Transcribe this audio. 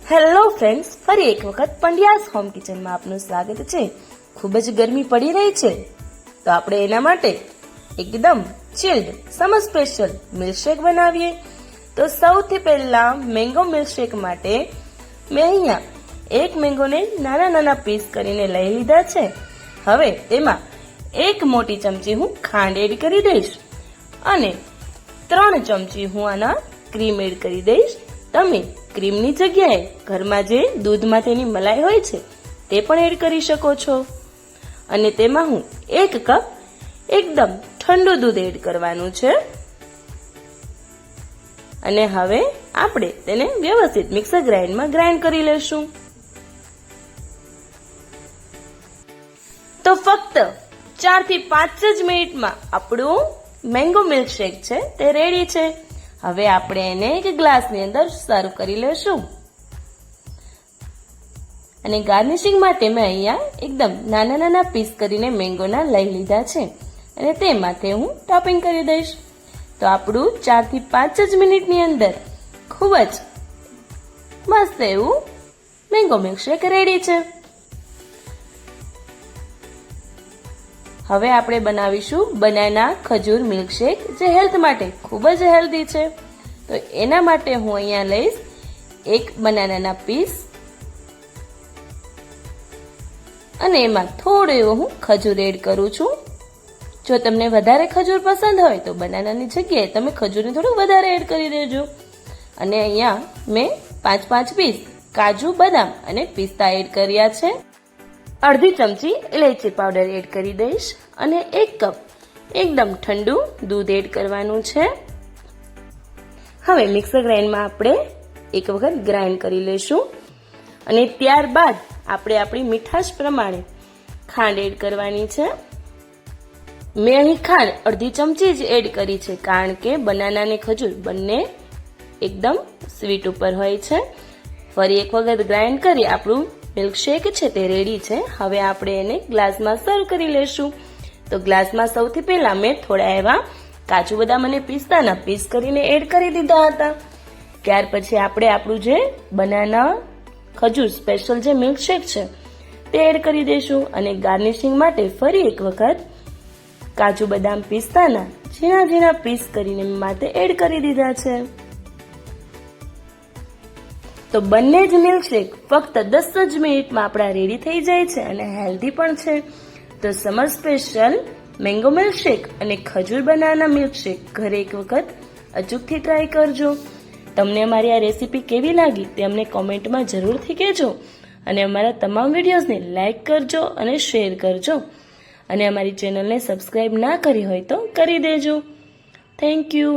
Hello friends, ફરી એક વખત પંડ્યાસ હોમ કિચનમાં આપનું સ્વાગત છે। ખૂબ જ ગરમી પડી રહી છે તો આપણે એના માટે એકદમ ચિલ્ડ સમર સ્પેશિયલ મિલ્કશેક બનાવીએ। તો સૌથી પહેલા મેંગો મિલ્કશેક માટે મેં અહીંયા એક મેંગોને નાના નાના પીસ કરીને લઈ લીધા છે। હવે તેમાં એક મોટી ચમચી હું ખાંડ એડ કરી દઈશ અને 3 ચમચી હું આના ક્રીમ એડ કરી દઈશ। તમે ક્રીમની જગ્યાએ ઘરમાં જે દૂધમાં મલાઈ હોય છે તે પણ એડ કરી શકો છો અને તેમાં હું 1 કપ એકદમ ઠંડુ દૂધ એડ કરવાનું છે અને હવે આપણે તેને વ્યવસ્થિત મિક્સર ગ્રાઇન્ડરમાં ગ્રાઇન્ડ કરી લેશું। તો ફક્ત 4 થી 5 જ મિનિટમાં આપણું મેંગો મિલ્કશેક છે તે રેડી છે। હવે આપણે એને એક ગ્લાસની અંદર સર્વ કરી લેશું અને ગાર્નિશિંગ માટે મેં અહીંયા એકદમ નાના નાના પીસ કરીને મેંગોના લઈ લીધા છે અને તે માથે હું ટોપિંગ કરી દઈશ। તો આપણું 4 થી 5 જ મિનિટની અંદર ખૂબ જ મસ્ત એવું મેંગો મિલ્કશેક રેડી છે। હવે આપણે બનાવીશું બનાના ખજૂર મિલ્કશેક, જે હેલ્થ માટે ખૂબ જ હેલ્ધી છે। તો એના માટે હું અહીંયા લઈશ 1 બનાનાના પીસ અને એમાં થોડો એવો હું ખજૂર એડ કરું છું। જો તમને વધારે ખજૂર પસંદ હોય તો બનાનાની જગ્યાએ તમે ખજૂરને થોડું વધારે એડ કરી દેજો। અને અહીંયા મેં 5 પીસ કાજુ, બદામ અને પિસ્તા એડ કર્યા છે। અડધી ચમચી ઇલાયચી પાવડર એડ કરી દઈશ અને 1 કપ એકદમ ઠંડુ દૂધ એડ કરવાનું છે। હવે મિક્સર ગ્રાઇન્ડમાં આપણે એક વખત ગ્રાઇન્ડ કરી લેશું અને ત્યારબાદ આપણે આપણી મીઠાશ પ્રમાણે ખાંડ એડ કરવાની છે। મેં અહીં ખાંડ અડધી ચમચી જ એડ કરી છે કારણ કે બનાના અને ખજૂર બંને એકદમ સ્વીટ ઉપર હોય છે। ફરી એક વખત ગ્રાઇન્ડ કરી આપણું મિલ્કશેક છે તે રેડી છે। હવે આપણે એને ગ્લાસમાં સર્વ કરી લેશું। તો ગ્લાસમાં સૌથી પહેલા મેં થોડા એવા કાજુ, બદામ અને પિસ્તાના પીસ કરીને એડ કરી દીધા હતા। ત્યાર પછી આપણે આપણું જે બનાના ખજૂર સ્પેશિયલ જે મિલ્કશેક છે તે એડ કરી દઈશું અને ગાર્નિશિંગ માટે ફરી એક વખત કાજુ, બદામ, પિસ્તાના ઝીણા ઝીણા પીસ કરીને માથે એડ કરી દીધા છે। તો બંને જ મિલ્કશેક ફક્ત 10 જ મિનિટમાં આપણા રેડી થઈ જાય છે અને હેલ્ધી પણ છે। તો સમર સ્પેશિયલ મેંગો મિલ્કશેક અને ખજૂર બનાના મિલ્કશેક ઘરે એક વખત અચૂકથી ટ્રાય કરજો। તમને અમારી આ રેસીપી કેવી લાગી તે અમને કોમેન્ટમાં જરૂરથી કહેજો અને અમારા તમામ વિડીયોઝને લાઈક કરજો અને શેર કરજો અને અમારી ચેનલને સબસ્ક્રાઈબ ના કરી હોય તો કરી દેજો। Thank you.